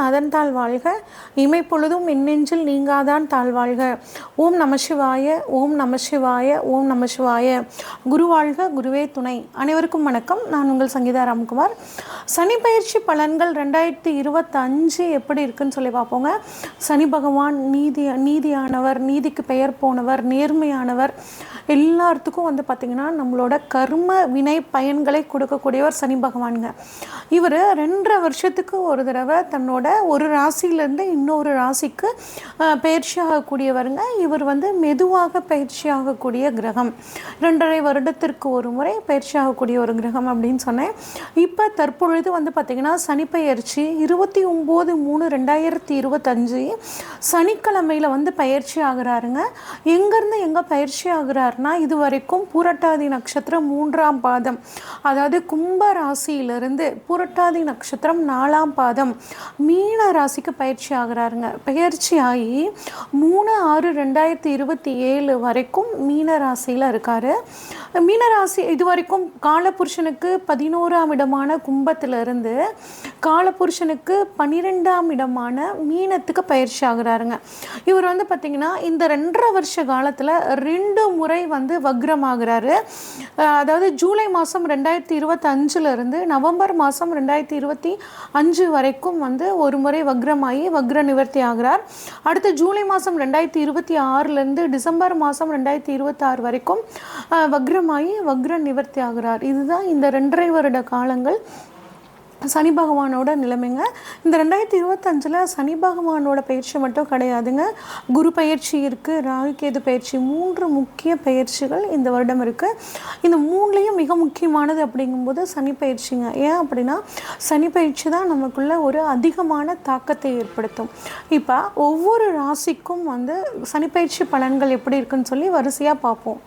அதன் தாழ் வாழ்க. இமைப்பொழுதும் எண்ணெஞ்சில் நீங்காதான் தாழ்வாழ்க. ஓம் நம சிவாய, ஓம் நம சிவாய, ஓம் நம சிவாய. குரு வாழ்க, குருவே துணை. அனைவருக்கும் வணக்கம். நான் உங்கள் சங்கீதா ராம்குமார். சனி பயிற்சி பலன்கள் 2025 எப்படி இருக்குன்னு சொல்லி பார்ப்போங்க. சனி பகவான் நீதியானவர், நீதிக்கு பெயர் போனவர், நேர்மையானவர். எல்லாத்துக்கும் பார்த்திங்கன்னா நம்மளோட கர்ம வினை பயன்களை கொடுக்கக்கூடியவர் சனி பகவானுங்க. இவர் 2.5 வருஷத்துக்கு ஒரு தடவை தன்னோட ஒரு ராசியிலேருந்து இன்னொரு ராசிக்கு பயிற்சி ஆகக்கூடியவருங்க. இவர் மெதுவாக பயிற்சி ஆகக்கூடிய கிரகம். 2.5 வருடத்திற்கு ஒரு முறை பயிற்சி ஆகக்கூடிய ஒரு கிரகம் அப்படின்னு சொன்னேன். இப்போ தற்பொழுது பார்த்திங்கன்னா சனி பயிற்சி 29/3/2025 சனிக்கிழமையில் பயிற்சி ஆகிறாருங்க. எங்கேருந்து எங்கே பயிற்சி ஆகிறாருன்னா, இது வரைக்கும் பூரட்டாதி நட்சத்திரம் 3ஆம் பாதம், அதாவது கும்ப ராசியிலிருந்து பூரட்டாதி நட்சத்திரம் 4ஆம் பாதம் மீன ராசிக்கு பயிற்சி ஆகிறாருங்க. பயிற்சி ஆகி 3/6/2027 வரைக்கும் மீன ராசியில் இருக்கார். மீனராசி இது வரைக்கும் காலபுருஷனுக்கு 11ஆம் இடமான கும்பத்திலிருந்து காலபுருஷனுக்கு 12ஆம் இடமான மீனத்துக்கு பயிற்சி ஆகிறாருங்க. இவர் பார்த்திங்கன்னா இந்த 2.5 வருஷ காலத்தில் 2 முறை வக்ரமாகிறாரு. அதாவது ஜூலை மாதம் 2025 நவம்பர் மாதம் 2025 வரைக்கும் ஒரு முறை வக்ரமாகி வக்ர நிவர்த்தி ஆகிறார். அடுத்து ஜூலை மாதம் 2026 டிசம்பர் மாதம் 2026 வரைக்கும் வக்ரமாகி வக்ர நிவர்த்தி ஆகிறார். இதுதான் இந்த 2.5 வருட காலங்கள் சனி பகவானோட நிலைமைங்க. இந்த 2025 சனி பகவானோட பயிற்சி மட்டும் கிடையாதுங்க. குரு பயிற்சி இருக்குது, ராகு கேது பயிற்சி, 3 முக்கிய பயிற்சிகள் இந்த வருடம் இருக்குது. இந்த 3லையும் மிக முக்கியமானது அப்படிங்கும்போது சனி பயிற்சிங்க. ஏன் அப்படின்னா சனி பயிற்சி தான் நமக்குள்ள ஒரு அதிகமான தாக்கத்தை ஏற்படுத்தும். இப்போ ஒவ்வொரு ராசிக்கும் சனி பயிற்சி பலன்கள் எப்படி இருக்குன்னு சொல்லி வரிசையாக பார்ப்போம்.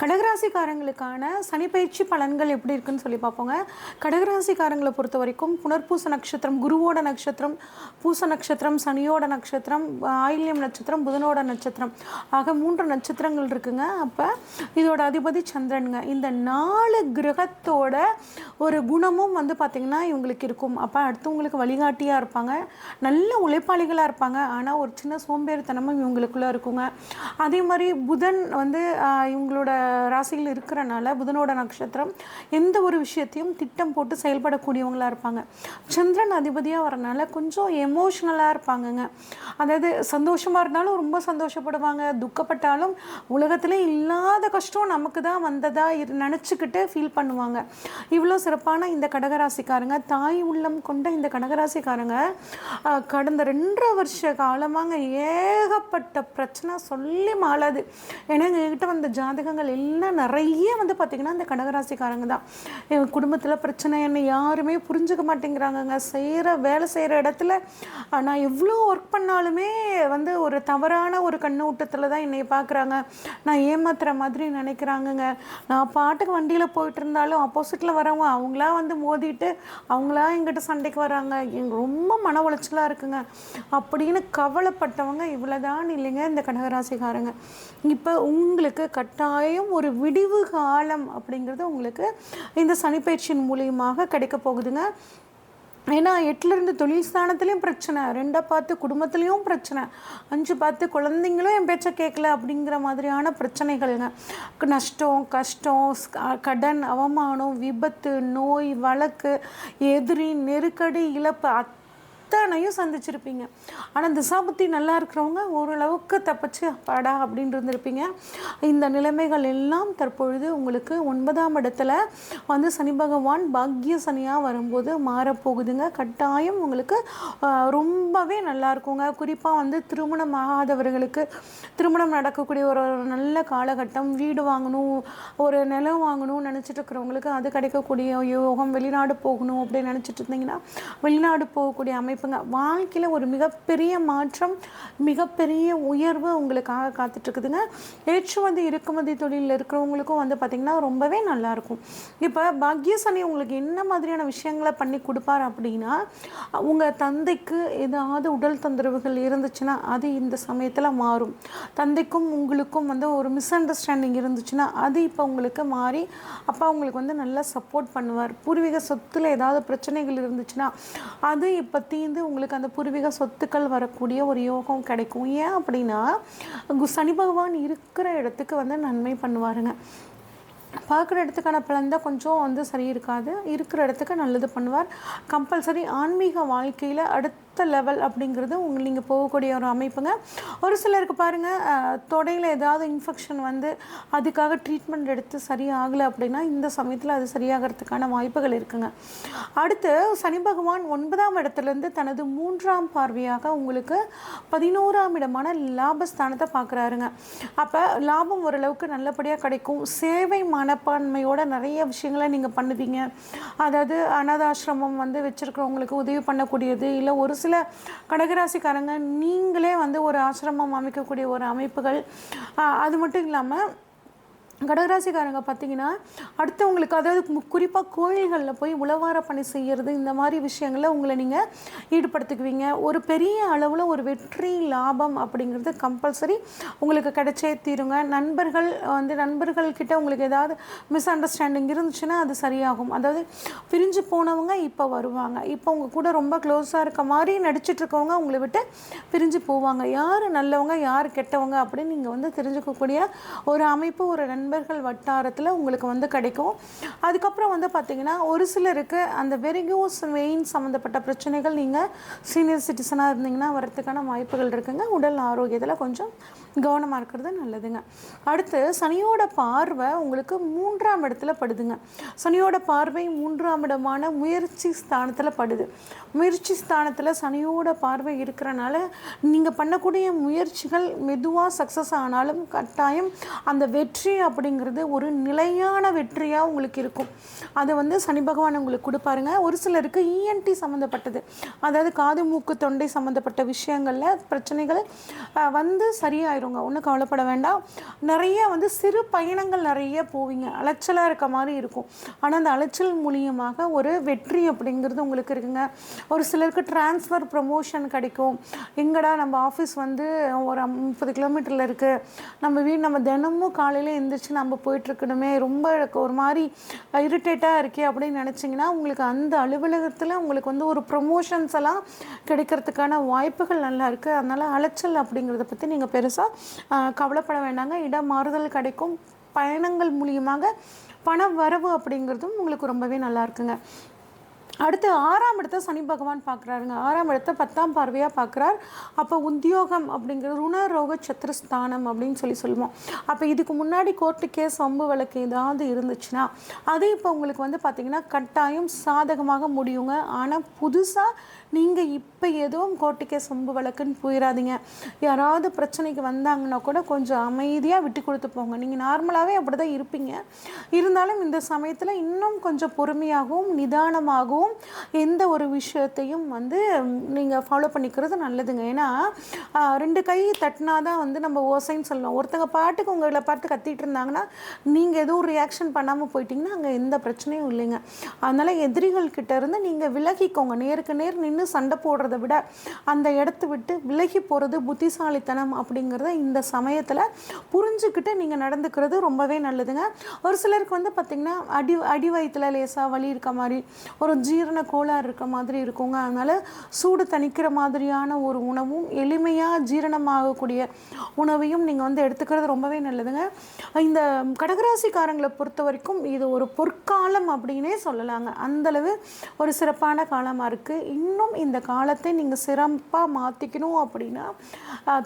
கடகராசிக்காரங்களுக்கான சனி பயிற்சி பலன்கள் எப்படி இருக்குன்னு சொல்லி பார்ப்போங்க. கடகராசிக்காரங்களை பொறுத்த வரைக்கும் புனர்பூச நட்சத்திரம் குருவோட நட்சத்திரம், பூச நட்சத்திரம் சனியோட நட்சத்திரம், ஆயில்யம் நட்சத்திரம் புதனோட நட்சத்திரம் ஆக 3 நட்சத்திரங்கள் இருக்குங்க. அப்போ இதோட அதிபதி சந்திரனுங்க. இந்த 4 கிரகத்தோட ஒரு குணமும் பார்த்திங்கன்னா இவங்களுக்கு இருக்கும். அப்போ அடுத்தவங்களுக்கு வழிகாட்டியாக இருப்பாங்க, நல்ல உழைப்பாளிகளாக இருப்பாங்க. ஆனால் ஒரு சின்ன சோம்பேறித்தனமும் இவங்களுக்குள்ளே இருக்குங்க. அதே மாதிரி புதன் இவங்களோட ராசியில் இருக்கிறனால புதனோட நட்சத்திரம் எந்த ஒரு விஷயத்தையும் திட்டம் போட்டு செயல்படக்கூடியவங்களாக இருப்பாங்க. சந்திரன் அதிபதியாக வரனால கொஞ்சம் எமோஷ்னலாக இருப்பாங்கங்க. அதாவது சந்தோஷமாக இருந்தாலும் ரொம்ப சந்தோஷப்படுவாங்க, துக்கப்பட்டாலும் உலகத்திலே இல்லாத கஷ்டம் நமக்கு தான் வந்ததா நினச்சிக்கிட்டு ஃபீல் பண்ணுவாங்க. இவ்வளோ சிறப்பான இந்த கடகராசிக்காரங்க, தாய் உள்ளம் கொண்ட இந்த கடகராசிக்காரங்க கடந்த 2.5 வருஷ காலமாங்க ஏகப்பட்ட பிரச்சனை சொல்லி மாளாது. ஏன்னா எங்ககிட்ட வந்த ஜாதகங்கள் எல்லாம் நிறைய பார்த்திங்கன்னா இந்த கடகராசிக்காரங்க தான். எங்கள் குடும்பத்தில் பிரச்சனை, என்னை யாருமே புரிஞ்சுக்க மாட்டேங்கிறாங்கங்க. வேலை செய்கிற இடத்துல நான் எவ்வளோ ஒர்க் பண்ணாலுமே ஒரு தவறான ஒரு கண்ணோட்டத்தில் தான் என்னை பார்க்குறாங்க. நான் ஏமாத்துற மாதிரி நினைக்கிறாங்கங்க. நான் பாட்டுக்கு வண்டியில் போயிட்டு இருந்தாலும் ஆப்போசிட்டில் வரவங்க அவங்களா மோதிட்டு அவங்களா எங்கிட்ட சண்டைக்கு வராங்க. எங்களுக்கு ரொம்ப மன உளைச்சலாக இருக்குங்க அப்படின்னு கவலைப்பட்டவங்க இவ்வளோதான் இல்லைங்க இந்த கடகராசிக்காரங்க. இப்போ உங்களுக்கு கட்டாயம் ஒரு விடிவு காலம் அப்படிங்கிறது உங்களுக்கு இந்த சனிப்பயிற்சியின் மூலியமாக கிடைக்க போகுதுங்க. ஏன்னா 8லேருந்து தொழில் ஸ்தானத்துலேயும் பிரச்சனை, 2 பார்த்து குடும்பத்துலேயும் பிரச்சனை, 5 பார்த்து குழந்தைங்களும் என் பேச்சை கேட்கல அப்படிங்கிற மாதிரியான பிரச்சனைகள்ங்க. நஷ்டம், கஷ்டம், கடன், அவமானம், விபத்து, நோய், வழக்கு, எதிரி, நெருக்கடி, இழப்பு அத்தனையும் சந்திச்சிருப்பீங்க. ஆனால் திசாபுத்தி நல்லா இருக்கிறவங்க ஓரளவுக்கு தப்பிச்சு பாடா அப்படின்னு இருந்திருப்பீங்க. இந்த நிலைமைகள் எல்லாம் தற்பொழுது உங்களுக்கு 9ஆம் இடத்துல சனி பகவான் பாக்கிய சனியாக வரும்போது மாறப்போகுதுங்க. கட்டாயம் உங்களுக்கு ரொம்பவே நல்லா இருக்குங்க. குறிப்பாக திருமணம் ஆகாதவர்களுக்கு திருமணம் நடக்கக்கூடிய ஒரு நல்ல காலகட்டம். வீடு வாங்கணும், ஒரு நிலம் வாங்கணும்னு நினச்சிட்டு இருக்கிறவங்களுக்கு அது கிடைக்கக்கூடிய யோகம். வெளிநாடு போகணும் அப்படின்னு நினச்சிட்டு இருந்தீங்கன்னா வெளிநாடு போகக்கூடிய அமைப்பு அமைப்புங்க. வாழ்க்கையில் ஒரு மிகப்பெரிய மாற்றம், மிகப்பெரிய உயர்வு உங்களுக்காக காத்துட்ருக்குதுங்க. ஏற்றுமதி இறக்குமதி தொழிலில் இருக்கிறவங்களுக்கும் வந்து பார்த்திங்கன்னா ரொம்பவே நல்லாயிருக்கும். இப்போ பாக்ய சனி உங்களுக்கு என்ன மாதிரியான விஷயங்களை பண்ணி கொடுப்பார் அப்படின்னா, உங்கள் தந்தைக்கு ஏதாவது உடல் தொந்தரவுகள் இருந்துச்சுன்னா அது இந்த சமயத்தில் மாறும். தந்தைக்கும் உங்களுக்கும் வந்து ஒரு மிஸ் அண்டர்ஸ்டாண்டிங் இருந்துச்சுன்னா அது இப்போ உங்களுக்கு மாறி அப்பா உங்களுக்கு வந்து நல்லா சப்போர்ட் பண்ணுவார். பூர்வீக சொத்தில் ஏதாவது பிரச்சனைகள் இருந்துச்சுன்னா அது இப்போ தீர்ந்து உங்களுக்கு அந்த பூர்வீக சொத்துக்கள் வரக்கூடிய ஒரு யோகம் கிடைக்கும். ஏன் அப்படின்னா சனி பகவான் இருக்கிற இடத்துக்கு வந்து நன்மை பண்ணுவாருங்க. பார்க்குற இடத்துக்கான பலன் தான் கொஞ்சம் வந்து சரி இருக்காது, இருக்கிற இடத்துக்கு நல்லது பண்ணுவார். கம்பல்சரி ஆன்மீக வாழ்க்கையில் அடுத்த லெவல் அப்படிங்கிறது நீங்கள் போகக்கூடிய ஒரு அமைப்புங்க. ஒரு சிலருக்கு பாருங்கள், தொடையில் ஏதாவது இன்ஃபெக்ஷன் வந்து அதுக்காக ட்ரீட்மெண்ட் எடுத்து சரியாகலை அப்படின்னா இந்த சமயத்தில் அது சரியாகிறதுக்கான வாய்ப்புகள் இருக்குங்க. அடுத்து சனி பகவான் 9ஆம் இடத்துலேருந்து தனது 3ஆம் பார்வையாக உங்களுக்கு 11ஆம் இடமான லாபஸ்தானத்தை பார்க்குறாருங்க. அப்போ லாபம் ஓரளவுக்கு நல்லபடியாக கிடைக்கும். சேவை மனப்பான்மையோட நிறைய விஷயங்களை நீங்கள் பண்ணுவீங்க. அதாவது அனாதாசிரமம் வந்து வச்சுருக்கிறவங்களுக்கு உதவி பண்ணக்கூடியது, இல்லை ஒரு சில கடகராசிக்காரங்க நீங்களே வந்து ஒரு ஆசிரமம் அமைக்கக்கூடிய ஒரு அமைப்புகள். அது மட்டும் இல்லாமல் கடகராசிக்காரங்க பார்த்தீங்கன்னா அடுத்தவங்களுக்கு, அதாவது குறிப்பாக கோயில்களில் போய் உழவார பணி செய்கிறது, இந்த மாதிரி விஷயங்களில் உங்களை நீங்கள் ஈடுபடுத்திக்குவீங்க. ஒரு பெரிய அளவில் ஒரு வெற்றி லாபம் அப்படிங்கிறது கம்பல்சரி உங்களுக்கு கிடைச்சே தீருங்க. நண்பர்கள்கிட்ட உங்களுக்கு ஏதாவது மிஸ் அண்டர்ஸ்டாண்டிங் இருந்துச்சுன்னா அது சரியாகும். அதாவது பிரிஞ்சு போனவங்க இப்போ வருவாங்க. இப்போ உங்கள் கூட ரொம்ப க்ளோஸாக இருக்க மாதிரி நடிச்சிட்டு இருக்கவங்க உங்களை விட்டு பிரிஞ்சு போவாங்க. யார் நல்லவங்க யார் கெட்டவங்க அப்படின்னு நீங்கள் வந்து தெரிஞ்சுக்கக்கூடிய ஒரு அமைப்பு ஒரு நண்பர்கள் வட்டாரத்தில் உங்களுக்கு வந்து கிடைக்கும். அதுக்கப்புறம் வந்து பார்த்திங்கன்னா ஒரு சிலருக்கு அந்த வெரிகோஸ் வெயின் சம்மந்தப்பட்ட பிரச்சனைகள் நீங்கள் சீனியர் சிட்டிசனாக இருந்தீங்கன்னா வரத்துக்கான வாய்ப்புகள் இருக்குங்க. உடல் ஆரோக்கியத்தில் கொஞ்சம் கவனமாக இருக்கிறது நல்லதுங்க. அடுத்து சனியோட பார்வை உங்களுக்கு 3ஆம் இடத்துல படுதுங்க. சனியோட பார்வை 3ஆம் இடமான முயற்சி ஸ்தானத்தில் படுது. முயற்சி ஸ்தானத்தில் சனியோட பார்வை இருக்கிறனால நீங்கள் பண்ணக்கூடிய முயற்சிகள் மெதுவாக சக்ஸஸ் ஆனாலும் கட்டாயம் அந்த வெற்றி அப்படிங்கிறது ஒரு நிலையான வெற்றியாக உங்களுக்கு இருக்கும். அதை வந்து சனி பகவான் உங்களுக்கு கொடுப்பாருங்க. ஒரு சிலருக்கு இஎன்டி சம்மந்தப்பட்டது, அதாவது காது மூக்கு தொண்டை சம்மந்தப்பட்ட விஷயங்களில் பிரச்சனைகள் வந்து சரியாயிருங்க. ஒன்றும் கவலைப்பட வேண்டாம். நிறைய வந்து சிறு பயணங்கள் நிறைய போவீங்க, அலைச்சலாக இருக்க மாதிரி இருக்கும். ஆனால் அந்த அலைச்சல் மூலியமாக ஒரு வெற்றி அப்படிங்கிறது உங்களுக்கு இருக்குங்க. ஒரு சிலருக்கு டிரான்ஸ்ஃபர் ப்ரமோஷன் கிடைக்கும். எங்கடா நம்ம ஆஃபீஸ் வந்து ஒரு 30 கிலோமீட்டரில் இருக்குது, நம்ம தினமும் காலையில் எழுந்திரிச்சு நம்ம போயிட்டுருக்கணுமே, ரொம்ப ஒரு மாதிரி இரிட்டேட்டாக இருக்கே அப்படின்னு நினச்சிங்கன்னா உங்களுக்கு அந்த அலுவலகத்தில் உங்களுக்கு வந்து ஒரு ப்ரமோஷன்ஸ் எல்லாம் கிடைக்கிறதுக்கான வாய்ப்புகள் நல்லா இருக்குது. அதனால் அலைச்சல் அப்படிங்கிறத பற்றி நீங்கள் பெருசாக கவலைப்பட வேண்டாங்க. இடம் மாறுதல் கிடைக்கும். பயணங்கள் மூலியமாக பண வரவு அப்படிங்கிறதும் உங்களுக்கு ரொம்பவே நல்லா இருக்குங்க. அடுத்து 6ஆம் இடத்தை சனி பகவான் பார்க்குறாருங்க. 6ஆம் இடத்தை 10ஆம் பார்வையாக பார்க்குறார். அப்போ உத்தியோகம் அப்படிங்கிறது ருணரோக சத்ருஸ்தானம் அப்படின்னு சொல்லுவோம். அப்போ இதுக்கு முன்னாடி கோர்ட்டு கேஸ் வம்பு வழக்கு ஏதாவது இருந்துச்சுன்னா அது இப்போ உங்களுக்கு வந்து பார்த்திங்கன்னா கட்டாயம் சாதகமாக முடியுங்க. ஆனால் புதுசாக நீங்கள் இப்போ எதுவும் கோர்ட்டு கேஸ் வம்பு வழக்குன்னு போயிடாதீங்க. யாராவது பிரச்சனைக்கு வந்தாங்கன்னா கூட கொஞ்சம் அமைதியாக விட்டு கொடுத்து போங்க. நீங்கள் நார்மலாகவே அப்படி தான் இருப்பீங்க. இருந்தாலும் இந்த சமயத்தில் இன்னும் கொஞ்சம் பொறுமையாகவும் நிதானமாகவும் எந்த ஒரு விஷயத்தையும் வந்து நீங்கள் ஃபாலோ பண்ணிக்கிறது நல்லதுங்க. ஏன்னா 2 கை தட்டினா தான் வந்து நம்ம ஓசைன்னு சொல்லலாம். ஒருத்தங்க பாட்டுக்கு உங்களை பார்த்து கத்திட்டு இருந்தாங்கன்னா நீங்கள் எதுவும் ரியாக்ஷன் பண்ணாமல் போயிட்டீங்கன்னா அங்கே எந்த பிரச்சனையும் இல்லைங்க. அதனால் எதிரிகள் கிட்ட இருந்து நீங்கள் விலகிக்கோங்க. நேருக்கு நேர் நின்று சண்டை போடுறத விட அந்த இடத்த விட்டு விலகி போகிறது புத்திசாலித்தனம் அப்படிங்கிறத இந்த சமயத்தில் புரிஞ்சுக்கிட்டு நீங்கள் நடந்துக்கிறது ரொம்பவே நல்லதுங்க. ஒரு சிலருக்கு வந்து பார்த்திங்கன்னா அடி வயிற்றுல லேசாக வலி இருக்க மாதிரி, ஒரு ஜீரண கோளாறு இருக்க மாதிரி இருக்குங்க. அதனால் சூடு தணிக்கிற மாதிரியான ஒரு உணவும் எளிமையாக ஜீரணமாகக்கூடிய உணவையும் நீங்கள் வந்து எடுத்துக்கிறது ரொம்பவே நல்லதுங்க. இந்த கடகராசிக்காரங்களை பொறுத்த வரைக்கும் இது ஒரு பொற்காலம் அப்படின்னே சொல்லலாங்க. அந்தளவு ஒரு சிறப்பான காலமாக இருக்குது. இன்னும் இந்த காலத்தை நீங்கள் சிறப்பாக மாற்றிக்கணும் அப்படின்னா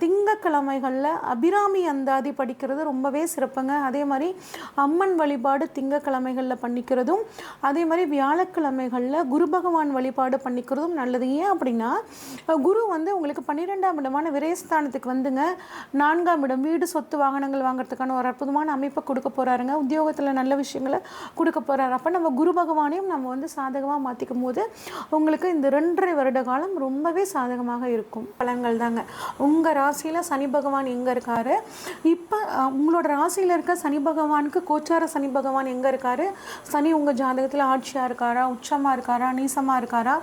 திங்கக்கிழமைகளில் அபிராமி அந்தாதி படிக்கிறது ரொம்பவே சிறப்புங்க. அதே மாதிரி அம்மன் வழிபாடு திங்கக்கிழமைகளில் பண்ணிக்கிறதும், அதே மாதிரி வியாழக்கிழமைகளில் குரு பகவான் வழிபாடு பண்ணிக்கிறதும் நல்லது. ஏன் அப்படின்னா குரு வந்து உங்களுக்கு 12ஆம் இடமான விரயஸ்தானத்துக்கு வந்துங்க 4ஆம் இடம் வீடு சொத்து வாகனங்கள் வாங்குறதுக்கான ஒரு அற்புதமான அமைப்பை கொடுக்க போகிறாருங்க. உத்தியோகத்தில் நல்ல விஷயங்களை கொடுக்க போகிறாரு. அப்போ நம்ம குரு பகவானையும் நம்ம வந்து சாதகமாக மாற்றிக்கும் போது உங்களுக்கு இந்த 2 வருட காலம் ரொம்பவே சாதகமாக இருக்கும் பலன்கள் தாங்க. உங்கள் ராசியில் சனி பகவான் எங்கே இருக்கார், இப்போ உங்களோட ராசியில் இருக்க சனி பகவானுக்கு கோச்சார சனி பகவான் எங்கே இருக்கார், சனி உங்கள் ஜாதகத்தில் ஆட்சியாக இருக்காரா, உச்சமாக இருக்காரா, நீசமாக இருக்காரா,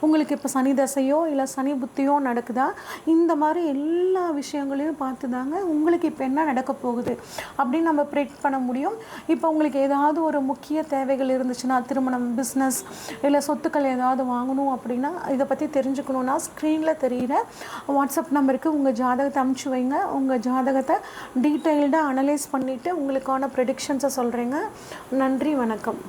உங்களுக்கு இப்போ சனி தசையோ இல்லை சனி புத்தியோ நடக்குதா, இந்த மாதிரி எல்லா விஷயங்களையும் பார்த்து தாங்க உங்களுக்கு இப்போ என்ன நடக்க போகுது அப்படின்னு நம்ம ப்ரெடிக்ட் பண்ண முடியும். இப்போ உங்களுக்கு ஏதாவது ஒரு முக்கிய தேவைகள் இருந்துச்சுன்னா, திருமணம், பிஸ்னஸ் இல்லை சொத்துக்கள் ஏதாவது வாங்கணும் அப்படின்னா, இதை பற்றி தெரிஞ்சுக்கணுன்னா ஸ்க்ரீனில் தெரிகிற வாட்ஸ்அப் நம்பருக்கு உங்கள் ஜாதகத்தை அனுப்பிச்சி வைங்க. உங்கள் ஜாதகத்தை டீட்டெயில்டாக அனலைஸ் பண்ணிவிட்டு உங்களுக்கான ப்ரெடிக்ஷன்ஸை சொல்கிறேங்க. நன்றி, வணக்கம்.